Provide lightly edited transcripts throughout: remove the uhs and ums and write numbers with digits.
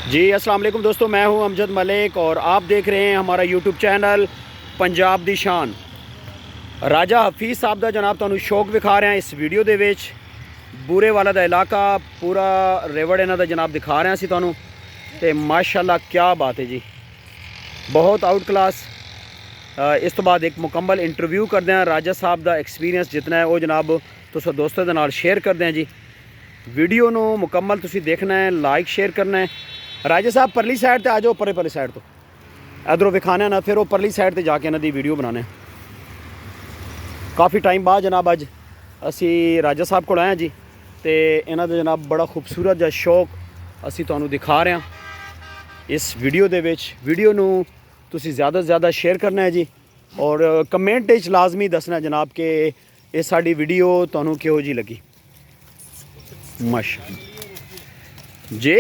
जी अस्सलाम वालेकुम दोस्तों, मैं हूं अमजद मलिक और आप देख रहे हैं हमारा यूट्यूब चैनल पंजाब दी शान। राजा हफीज़ साहब का जनाब तुहानू शौक विखा रहे हैं इस वीडियो दे विच। बूरे वाला दा इलाका पूरा रेवड़ इन्हां दा जनाब दिखा रहे हैं असीं तुहानू। ते माशाल्लाह क्या बात है जी, बहुत आउट क्लास। इस तो बाद एक मुकम्मल इंटरव्यू करते हैं राजा साहब का एक्सपीरियंस जितना है वो जनाब तुस दोस्तों के नाल शेयर करते हैं जी। वीडियो नू मुकम्मल तुसी देखना है, लाइक शेयर करना है। राजा साहब परली साइड ते आ जाओ, परे साइड तो इधरों विखाने ना, फिर वो परली साइड ते जाके इन्हां दी वीडियो बनाने। काफ़ी टाइम बाद जनाब अज असी राजा साहब को आए हैं जी, तो इन्हां दा जनाब बड़ा खूबसूरत जा शौक असी तुहानू दिखा रहे हैं इस वीडियो दे विच। वीडियो नू तुसी ज़्यादा से ज़्यादा शेयर करना है जी, और कमेंट च लाजमी दसना जनाब कि ये साडी वीडियो तुहानू किहो जी लगी। माशाअल्लाह जी,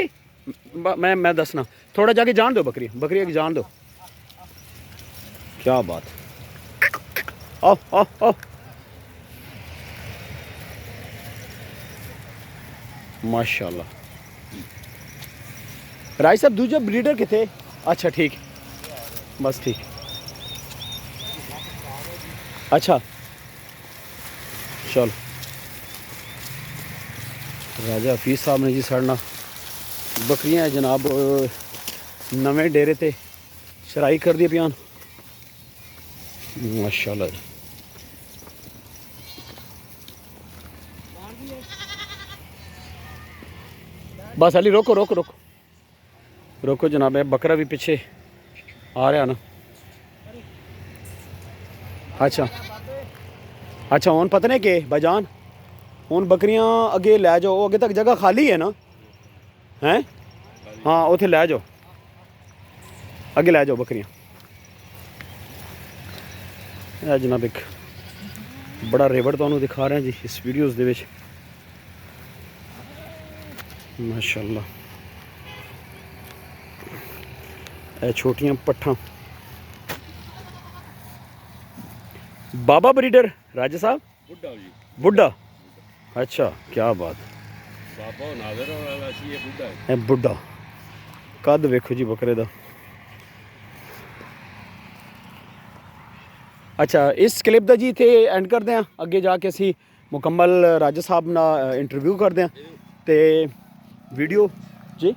मैं दसना थोड़ा जाके जान दो, बकरी बकरी जान दो। क्या बात, आओ आओ आओ। माशाअल्लाह। राय साहब दूजा ब्रीडर किथे? अच्छा ठीक, बस ठीक। अच्छा चलो, राजा हफीज़ साहब ने जी साढ़े बकरियां है जनाब नवे डेरे ते शराई कर दी पियान। माशाल्लाह जी। बस अली रोको रोको रोको रोको जनाब, बकरा भी पीछे आ रहा ना। अच्छा अच्छा, हूँ पता नहीं कि भाईजान हूँ बकरियां अगे लै जाओ, अगे तक जगह खाली है ना? हैं हाँ, उथे लै जाओ, अगे लै जाओ बकरियां। जनाब एक बड़ा रेवड़ तुहानू दिखा रहे हैं जी इस वीडियोज़ दे विच। माशाअल्लाह, ए छोटियां पट्ठां। बाबा ब्रीडर राजा साहब? बुड्ढा जी, बुड्ढा। अच्छा क्या बात, बाबा नादर वाला सी ये बुड्ढा है। बुड्ढा कद वेखो जी बकरे दा। अच्छा, इस क्लिप दा जी इत्थे एंड करते हैं, अगे जाके असी मुकम्मल राजा साहब ना इंटरव्यू करते हैं तो वीडियो जी।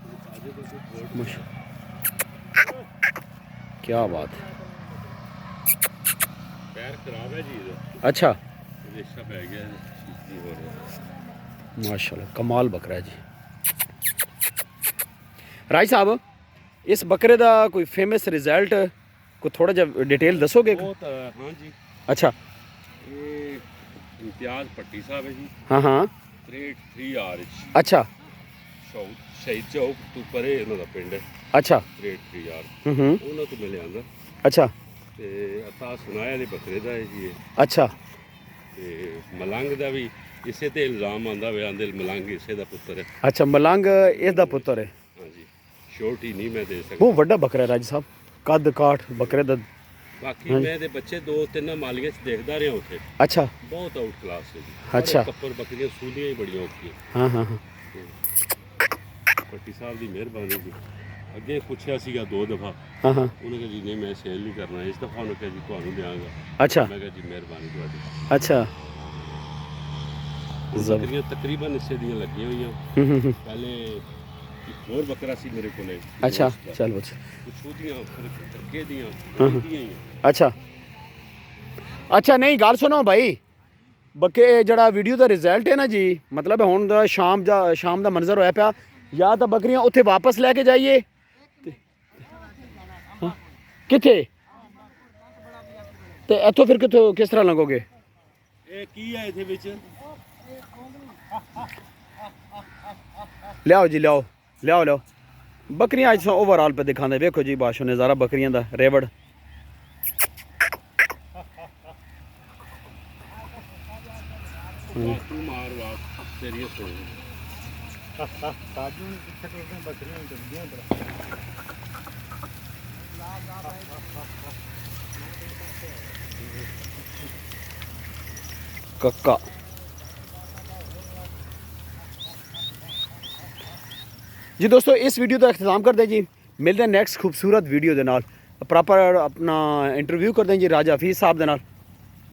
क्या बात है, पैर खराब है जी। अच्छा रेशा पै गया माशाल्लाह, कमाल बकरा है जी। राय साहब इस बकरे का कोई फेमस रिजल्ट को थोड़ा जा डिटेल दसोगे? हाँ जी। अच्छा, ये इम्तियाज पट्टी साहब है जी। हाँ हाँ, 3R। अच्छा, शहीद चौक तो परे उन्हों का पिंड है। अच्छा, 3R उन्होंने तो मिले आंदा। अच्छा, ते अता सुनाया दे बकरे दा है जी। अच्छा, ते मलंग दा भी इसे ते इल्जाम आंदा वे, आंदे मलंग इसे दा पुत्र है। अच्छा, मलंग इसदा पुत्र है। हाँ जी, श्योरिटी नहीं मैं दे सकता। बहुत बड़ा बकरा है राज साहब, कद काठ बकरे दा। बाकी मैं दे बच्चे 2-3 मालियां च देखदा रहा उथे। अच्छा, बहुत आउट क्लास है जी। अच्छा, कप्पर बकरियां सूलियां ही बड़ियां औखियां। हाँ हाँ हाँ, पट्टी साहब की मेहरबानी जी। अगे पूछा सीगा 2 दफ़ा। हाँ हाँ, उन्होंने कहा जी नहीं मैं सेल नहीं करना, इस दफ़ा उन्होंने कहा जी तुहानू देंगा। अच्छा, मैं कहा जी मेहरबानी तुहाडी। अच्छा, बकरियां तकरीबन इसे दियां लगी हुई। पहले एक होर बकरा सी मेरे को। अच्छा चल बच्चा अच्छा अच्छा, नहीं गल सुनो भाई, बके जड़ा वीडियो का रिजल्ट है ना जी, मतलब हुण शाम का मंजर होया पिया, या तो बकरियां उत्थे वापस लैके जाइए। किथे ते इत्थों फिर कितों किस तरह लंघोगे? लियाओ जी, लियाओ लियाओ लियाओ बकरियां अज ओवरऑल पे दिखाते। देखो जी बाशो नज़ारा बकरियां दा रेवड़। कक्का जी दोस्तों इस वीडियो का अख्ताम कर दें जी, मिलते हैं नैक्सट खूबसूरत वीडियो के नाल, प्रॉपर अपना इंटरव्यू कर दें जी राजा हफीज़ साहब के नाल।